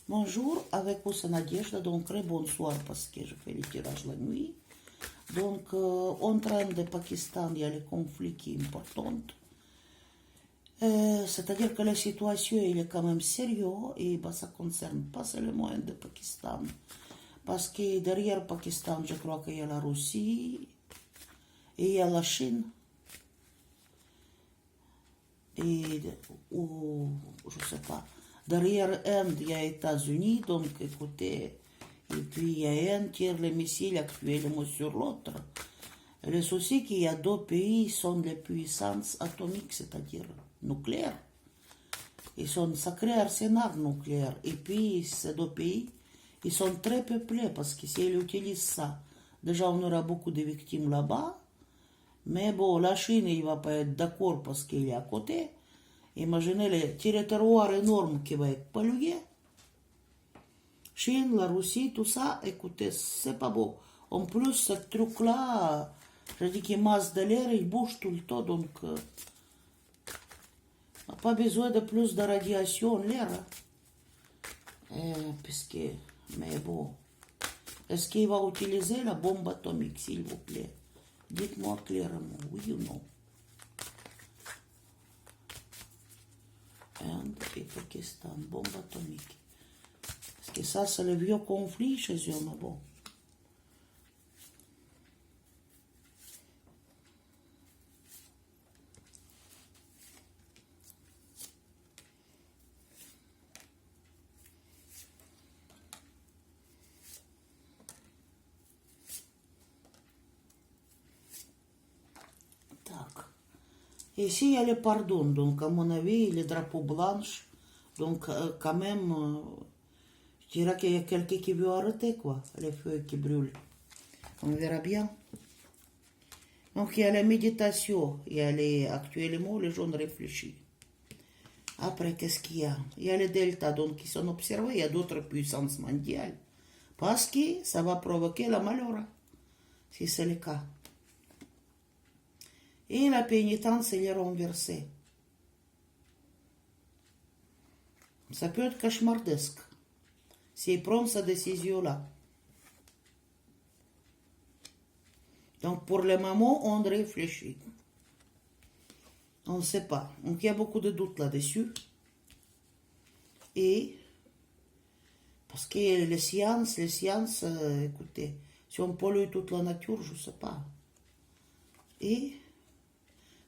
Bonjour, avec vous c'est Nadejda, donc très bonsoir parce que je fais les tirages la nuit. Donc, en train de Pakistan, il y a les conflits qui sont importants. C'est-à-dire que la situation elle est quand même sérieuse et bah, ça ne concerne pas seulement le Pakistan. Parce que derrière Pakistan, je crois qu'il y a la Russie et il y a la Chine. Et, ou, je sais pas, derrière Inde, il y a les États-Unis, donc écoutez, et puis il y a un tire les missiles actuellement sur l'autre. Le souci qu'il y a deux pays qui sont les puissances atomiques, c'est-à-dire nucléaires. Ils sont un sacré arsenal nucléaire. Et puis ces deux pays, ils sont très peuplés parce que s'ils utilisent ça, déjà on aura beaucoup de victimes là-bas. Mais bon, la Chine, il ne va pas être d'accord parce qu'il est à côté. Imaginez le territoire énorme qui va être pollué. Chine, la Russie, tout ça, écoutez, c'est pas beau. En plus, ce truc-là, je dis qu'il masse de l'air, il bouge tout le temps, donc on n'a pas besoin de plus de radiation, l'air. Puisque, mais bon, est-ce qu'il va utiliser la bombe atomique, s'il vous plaît? Dites-moi clairement, oui ou non. Inde et Pakistan, bombe atomique. Parce que ça, c'est le vieux conflit chez eux, mais bon. Так. Ici, il y a le pardon. Donc, à mon avis, les drapeaux blancs. Donc, quand même, je dirais qu'il y a quelqu'un qui veut arrêter, quoi, les feux qui brûlent. On verra bien. Donc, il y a la méditation. Il y a actuellement, les gens réfléchissent. Après, qu'est-ce qu'il y a? Il y a les deltas, donc, qui sont observés. Il y a d'autres puissances mondiales. Parce que ça va provoquer la malheur, si c'est le cas. Et la pénitence, elle est renversée. Ça peut être cauchemardesque s'il prend sa décision-là. Donc, pour le moment, on réfléchit. On ne sait pas. Donc, il y a beaucoup de doutes là-dessus. Et, parce que les sciences, écoutez, si on pollue toute la nature, je ne sais pas. Et,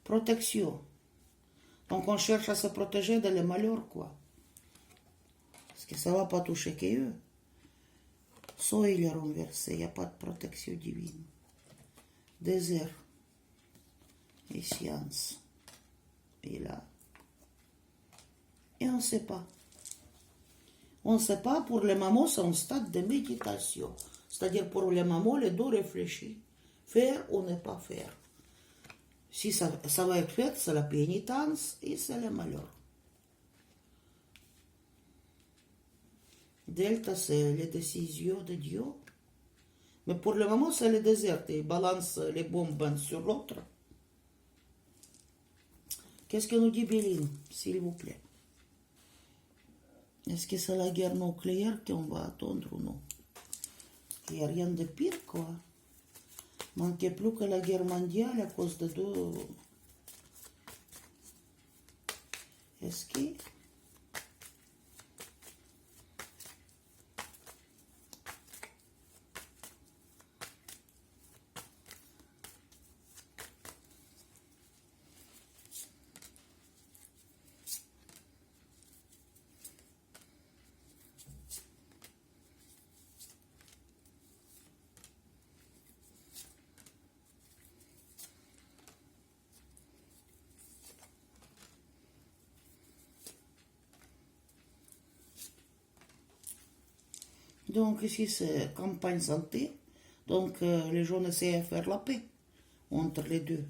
protection. Donc, on cherche à se protéger de les malheurs, quoi. Parce que ça ne va pas toucher qu'eux. Soit il est renversé, il n'y a pas de protection divine. Désert. Et science. Et là. Et on ne sait pas. On ne sait pas, pour les mamans, c'est un stade de méditation. C'est-à-dire, pour les mamans, les deux réfléchissent. Faire ou ne pas faire. Si ça va être fait, c'est la pénitence et c'est le malheur. Delta, c'est les décisions de Dieu. Mais pour le moment, c'est le désert. Il balance les bombes l'un sur l'autre. Qu'est-ce que nous dit Béline, s'il vous plaît? Est-ce que c'est la guerre nucléaire qu'on va attendre ou non? Il n'y a rien de pire, quoi. Manquait plus que la guerre mondiale à cause de deux. Est-ce que... Donc ici c'est campagne santé, donc les gens essaient de faire la paix entre les deux.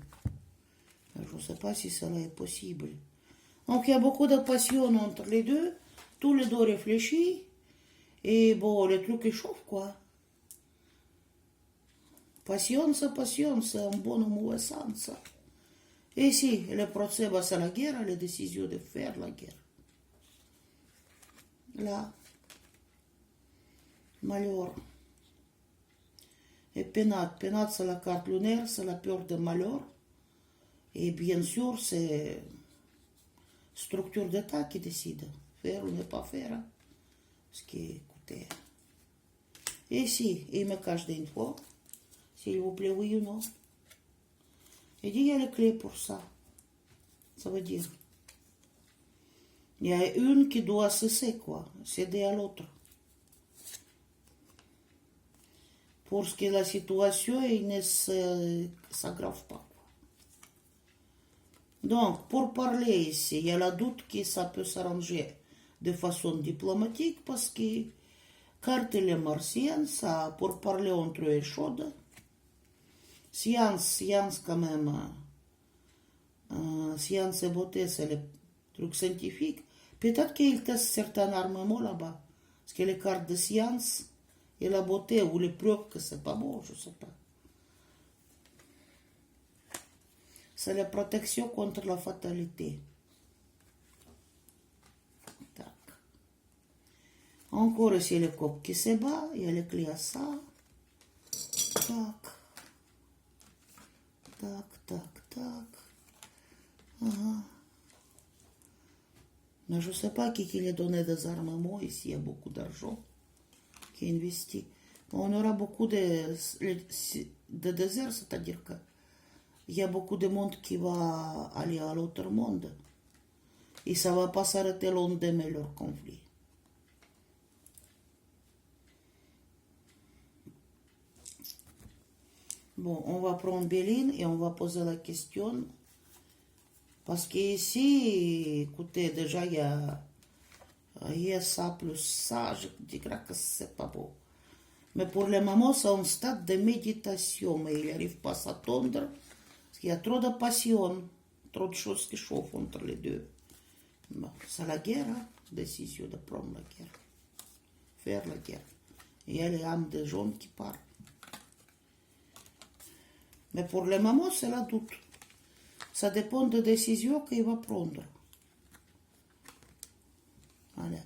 Je ne sais pas si cela est possible. Donc il y a beaucoup de passion entre les deux, tous les deux réfléchissent, et bon, le truc échauffe quoi. Passion, c'est un bon ou mauvais sens. Et ici, le procès, c'est la guerre, la décision de faire la guerre. Là. malheur. Et Pénat, c'est la carte lunaire, c'est la peur de malheur. Et bien sûr, c'est structure d'État qui décide, faire ou ne pas faire. Hein. Ce qui est, écoutez. Et ici, il me cache d'une fois, s'il vous plaît, oui ou non. Il dit, il y a les clés pour ça. Ça veut dire, il y a une qui doit cesser, quoi, céder à l'autre. Pour ce que la situation ne s'aggrave pas. Donc, pour parler ici, il y a le doute que ça peut s'arranger de façon diplomatique parce que carte les martiennes, ça, pour parler entre eux est chaude. Science quand même, science et beauté, c'est le truc scientifique. Peut-être qu'ils testent certains armements là-bas. Parce que les cartes de science et la beauté ou les preuves que c'est pas bon, je sais pas. C'est la protection contre la fatalité. Tac. Encore ici le coq qui se bat, il y a les clés à ça. Tac. Tac. Mais je ne sais pas qui lui a donné des armements. Ici, il y a beaucoup d'argent qui est investi. On aura beaucoup de désert, c'est-à-dire qu'il y a beaucoup de monde qui va aller à l'autre monde. Et ça ne va pas s'arrêter lendemain leur conflit. Bon, on va prendre Béline et on va poser la question. Parce qu'ici, écoutez, déjà, il y a ça plus ça, je dirais que c'est pas beau. Mais pour les mamans, c'est un stade de méditation, mais il n'arrive pas à s'attendre, parce qu'il y a trop de passion, trop de choses qui chauffent entre les deux. Bon, c'est la guerre, hein, décision de prendre la guerre, faire la guerre. Il y a les âmes des gens qui parlent. Mais pour les mamans, c'est la doute. Ça dépend des décisions qu'il va prendre. Voilà.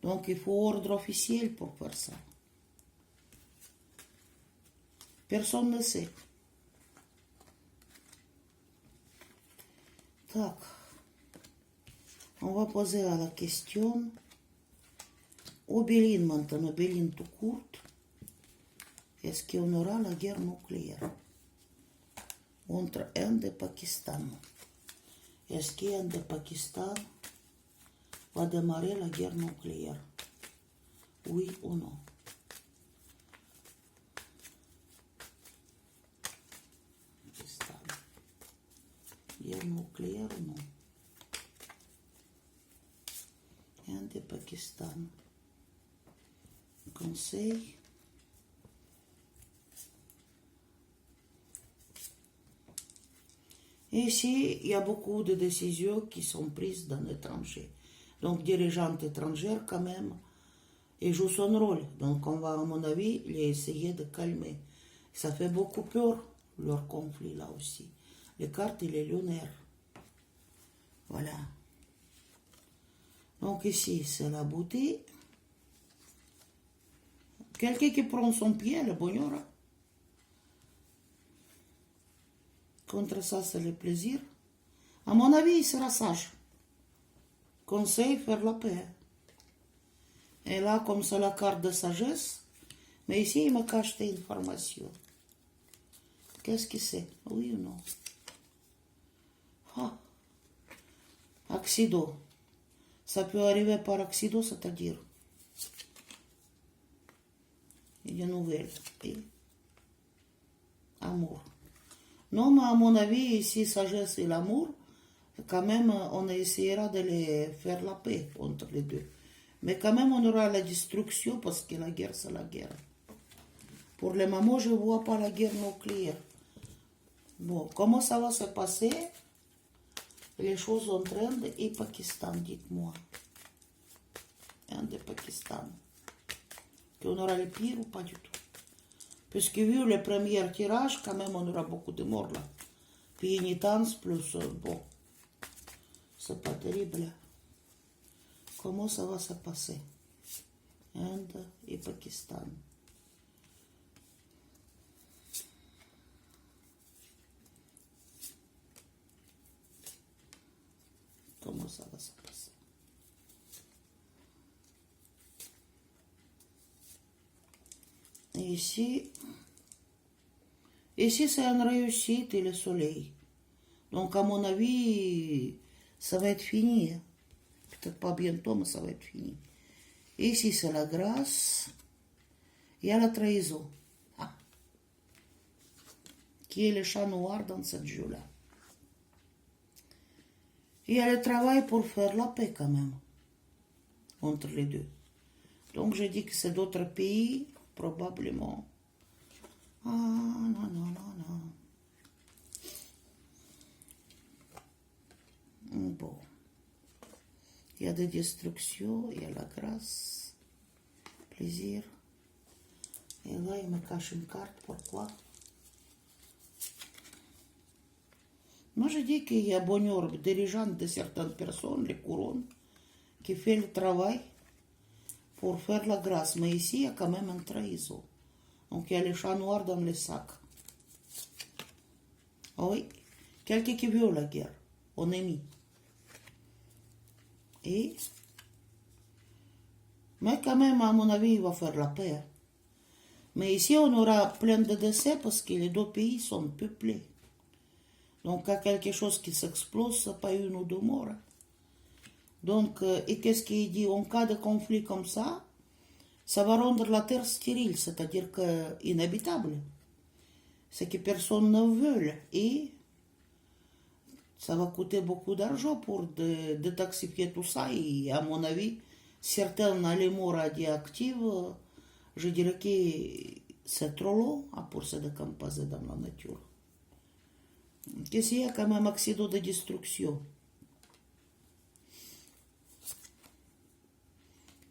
Donc, il faut ordre officiel pour faire ça. Personne ne sait. Tac. On va poser à la question. Au Béline maintenant, Béline tout courte. Est-ce qu'on aura la guerre nucléaire entre Inde et Pakistan? Est-ce qu'Inde et Pakistan va démarrer la guerre nucléaire? Oui ou non? Pakistan. Guerre nucléaire ou non? Inde et Pakistan. Conseil. Et ici, il y a beaucoup de décisions qui sont prises dans l'étranger. Donc, dirigeante étrangère, quand même, il joue son rôle. Donc, on va, à mon avis, les essayer de calmer. Ça fait beaucoup peur, leur conflit, là aussi. Les cartes, il est lunaire. Voilà. Donc, ici, c'est la beauté. Quelqu'un qui prend son pied, le bonheur. Contre ça, c'est le plaisir. À mon avis, il sera sage. Conseil, faire la paix. Et là, comme c'est la carte de sagesse, mais ici, il me cache des informations. Qu'est-ce que c'est? Oui ou non? Ah. Accident. Ça peut arriver par accident, c'est-à-dire. Il y a une nouvelle. Et amour. Non, mais à mon avis, ici, sagesse et l'amour, quand même, on essaiera de les faire la paix entre les deux. Mais quand même, on aura la destruction parce que la guerre, c'est la guerre. Pour le moment, je ne vois pas la guerre nucléaire. Bon, comment ça va se passer? Les choses entre Inde et Pakistan, dites-moi. Inde et Pakistan. Qu'on aura le pire ou pas du tout? Parce que vu le premier tirage, quand même, on aura beaucoup de morts là. Pénitence plus, bon, c'est pas terrible. Comment ça va se passer? Inde et Pakistan. Comment ça va se passer? Et ici c'est une réussite et le soleil. Donc à mon avis, ça va être fini. Peut-être pas bientôt, mais ça va être fini. Et ici c'est la grâce. Il y a la trahison. Ah. Qui est le chat noir dans cette jeu-là. Il y a le travail pour faire la paix quand même. Entre les deux. Donc je dis que c'est d'autres pays, probablement. Ah, non, non, non, non. Bon. Il y a des destructions, il y a la grâce, plaisir. Et là, il me cache une carte. Pourquoi? Moi, je dis qu'il y a bonheur dirigeant de certaines personnes, les couronnes, qui fait le travail pour faire la grâce. Mais ici, il y a quand même une trahison. Donc, il y a les chats noirs dans les sacs. Oui, quelqu'un qui veut la guerre, on est mis. Mais quand même, à mon avis, il va faire la paix. Mais ici, on aura plein de décès parce que les deux pays sont peuplés. Donc, il y a quelque chose qui s'explose, pas une ou deux morts. Donc, et qu'est-ce qu'il dit? En cas de conflit comme ça va rendre la terre stérile, c'est-à-dire que inhabitable. C'est que personne ne veut. Et ça va coûter beaucoup d'argent pour détoxifier tout ça. Et à mon avis, certains éléments radioactifs, je dirais que c'est trop long pour se décomposer dans la nature. Qu'est-ce qu'il y a quand même accident de destruction?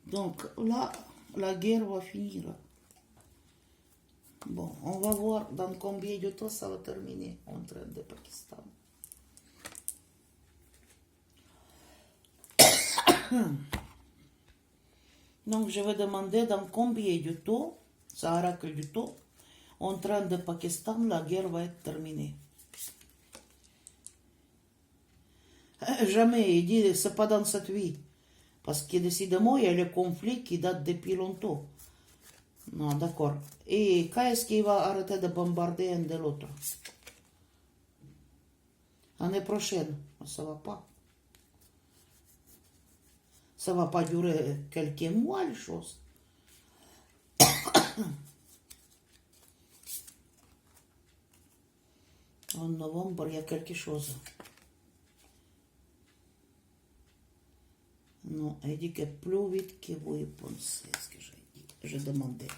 Donc là, la guerre va finir. Bon, on va voir dans combien de temps ça va terminer entre Inde et Pakistan. Donc je vais demander dans combien de temps, ça aura que du temps, entre Inde et Pakistan, la guerre va être terminée. Jamais, il dit, c'est pas dans cette vie. Parce que décidément, il y a le conflit qui date depuis longtemps. Non, d'accord. Et quand est-ce qu'il va arrêter de bombarder un de l'autre? L'année prochaine. Ça va pas. Ça va pas durer quelques mois, les choses. En novembre, il y a quelque chose. Non, elle dit que plus vite que vous y pensez, ce que j'ai dit. Je demandais.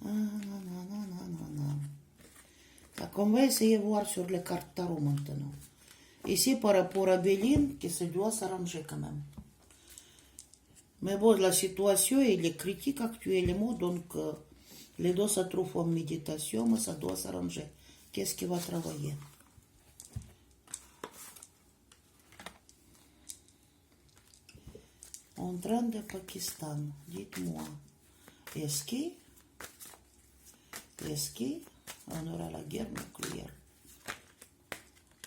Ah, non, non, non, non, non, non. Donc, on va essayer de voir sur les cartes tarot maintenant. Ici, par rapport à Béline, que ça doit s'arranger quand même. Mais bon, la situation, elle est critique actuellement, donc les deux se trouvent en méditation, mais ça doit s'arranger. Qu'est-ce qui va travailler? En train de Pakistan, dites-moi, est-ce qu'on aura la guerre nucléaire?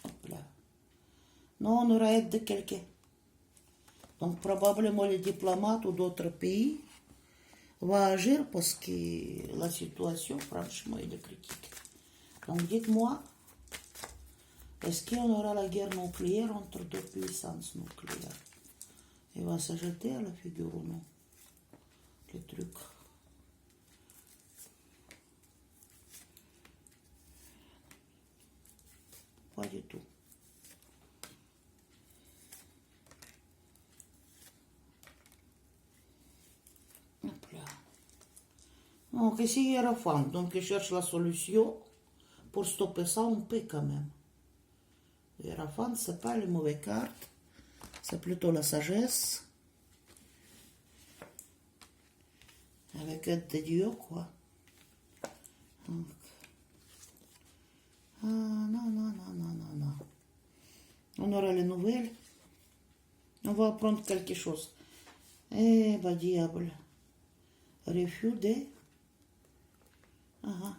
Hop là. Non, on aura aide de quelqu'un. Donc probablement les diplomates ou d'autres pays vont agir parce que la situation, franchement, elle est critique. Donc dites-moi, est-ce qu'on aura la guerre nucléaire entre deux puissances nucléaires? Il va se jeter à la figure ou non? Le truc. Pas du tout. Hop là. Donc ici, il y a la femme. Donc il cherche la solution pour stopper ça en paix quand même. Et la femme, c'est pas les mauvaises cartes. C'est plutôt la sagesse. Avec aide de Dieu, quoi. Donc. Ah, non, non, non, non, non, non. On aura les nouvelles. On va apprendre quelque chose. Eh, bah, diable. refus de... Aha.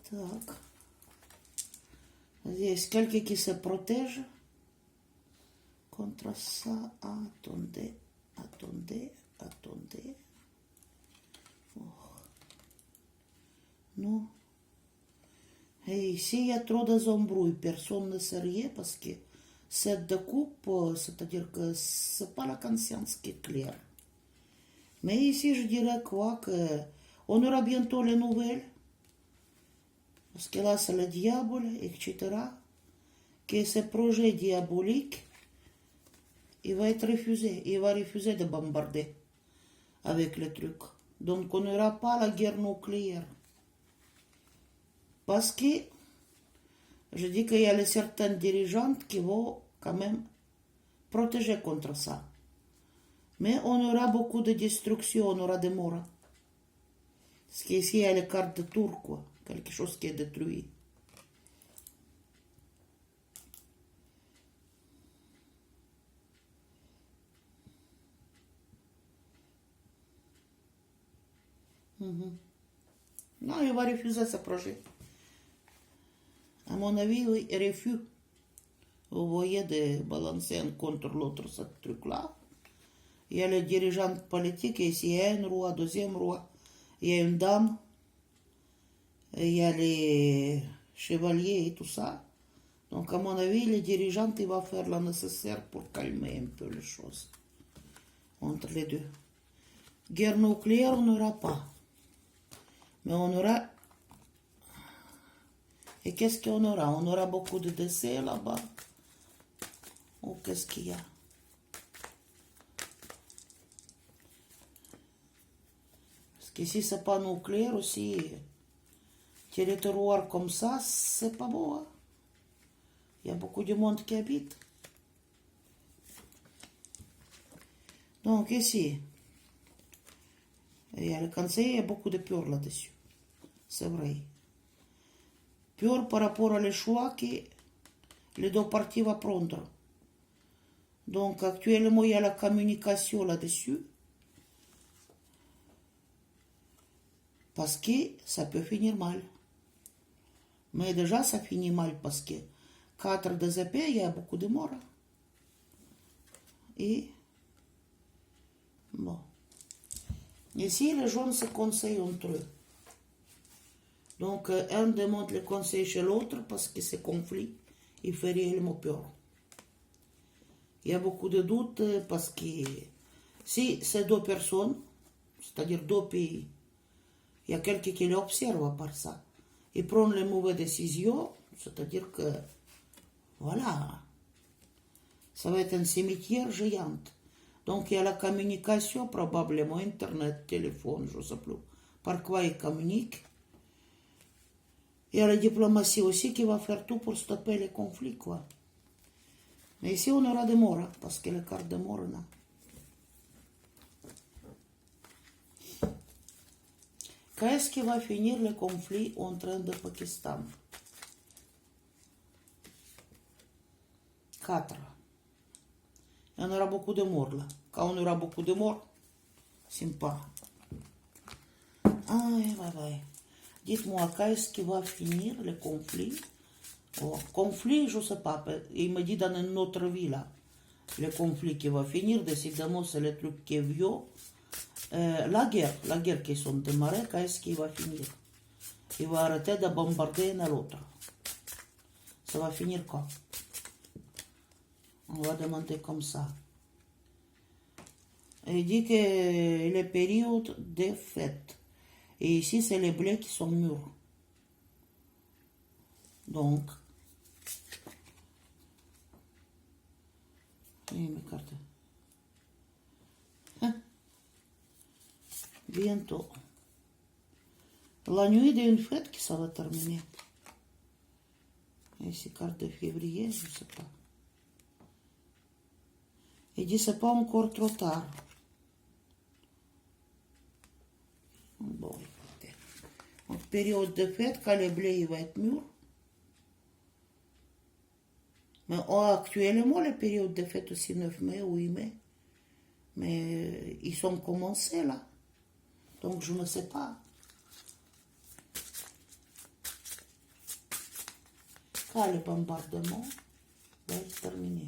Так. Здесь quelqu'un qui se protège contre ça. Attendez, attendez, attendez. Oh. Non. Et ici, il y a trop de embrouilles. Personne ne sait rien parce que cette découpe, c'est-à-dire que c'est pas la conscience qui est claire. Mais ici, je dirais quoi que on aura bientôt les nouvelles. Parce que là, c'est le diable, etc. Que ce projet diabolique, il va être refusé. Il va refuser de bombarder avec le truc. Donc, on n'aura pas la guerre nucléaire. Parce que, je dis qu'il y a certaines dirigeantes qui vont quand même protéger contre ça. Mais on aura beaucoup de destruction, on aura des morts. Parce qu'ici, il y a les cartes de tour, quoi. Quelque chose qui est détruit. Non, il va refuser ce projet. À mon avis, oui, il refuse. Vous voyez, de balancer un contre l'autre ce truc-là. Il y a les dirigeants politiques, et ici il y a un roi, deuxième roi. Il y a une dame. Et il y a les chevaliers et tout ça. Donc, à mon avis, les dirigeants, ils vont faire le nécessaire pour calmer un peu les choses entre les deux. Guerre nucléaire, on n'aura pas. Mais on aura... Et qu'est-ce qu'on aura? On aura beaucoup de décès là-bas. Ou qu'est-ce qu'il y a? Parce qu'ici, c'est pas nucléaire aussi. Territoire comme ça, c'est pas beau. Hein? Il y a beaucoup de monde qui habite. Donc ici, il y a le conseil, il y a beaucoup de peur là-dessus. C'est vrai. Peur par rapport aux choix que les deux parties vont prendre. Donc actuellement, il y a la communication là-dessus. Parce que ça peut finir mal. Mais déjà, ça finit mal parce que 4 des épées, il y a beaucoup de morts. Et bon. Ici, les gens se conseillent entre eux. Donc, un demande le conseil chez l'autre parce que ce conflit, il fait réellement peur. Il y a beaucoup de doutes parce que si c'est deux personnes, c'est-à-dire deux pays, il y a quelqu'un qui les observe à part ça. Ils prennent les mauvaises décisions, c'est-à-dire que, voilà, ça va être un cimetière géant. Donc il y a la communication, probablement Internet, téléphone, je ne sais plus, par quoi ils communiquent. Il y a la diplomatie aussi qui va faire tout pour stopper les conflits, quoi. Mais ici, on aura des morts, hein, parce que les cartes de mort, non. Quand est-ce qu'il va finir le conflit entre Inde et Pakistan? 4. Il y en aura beaucoup de morts, là. Quand on aura beaucoup de morts, sympa. Ah, ouais. Dites-moi, quand est-ce qu'il va finir le conflit? Oh, conflit, je ne sais pas. Il me dit dans une autre ville, là, le conflit qui va finir. Décidément, c'est le truc qui est vieux. La guerre qui sont démarrée, quand est-ce qu'il va finir? Il va arrêter de bombarder l'un à l'autre. Ça va finir quand? On va demander comme ça. Il dit que les périodes de fête. Et ici, c'est les blés qui sont mûrs. Donc, mes cartes. Bientôt. La nuit d'une fête qui ça va terminer. Ici, carte de février, je ne sais pas. Il dit c'est pas encore trop tard. Bon, écoutez. En période de fête, quand les blés vont être mûrs, Mais actuellement, les périodes de fête aussi 9 mai ou 8 mai. Mais ils sont commencés là. Donc je ne sais pas. Quand le bombardement va être terminé.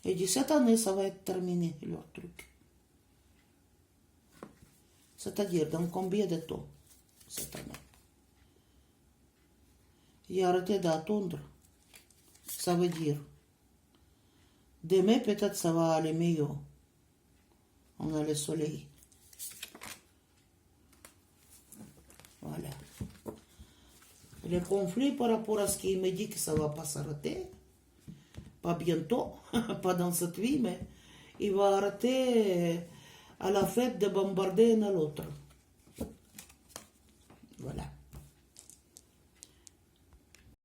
Et dit cette année, ça va être terminé, leur truc. C'est-à-dire, dans combien de temps, cette année? Et arrêter d'attendre. Ça veut dire, demain, peut-être, ça va aller mieux. On a le soleil. Voilà. Le conflit par rapport à ce qu'il me dit que ça va pas s'arrêter, pas bientôt, pas dans cette vie, mais il va arrêter à la fête de bombarder l'un à l'autre.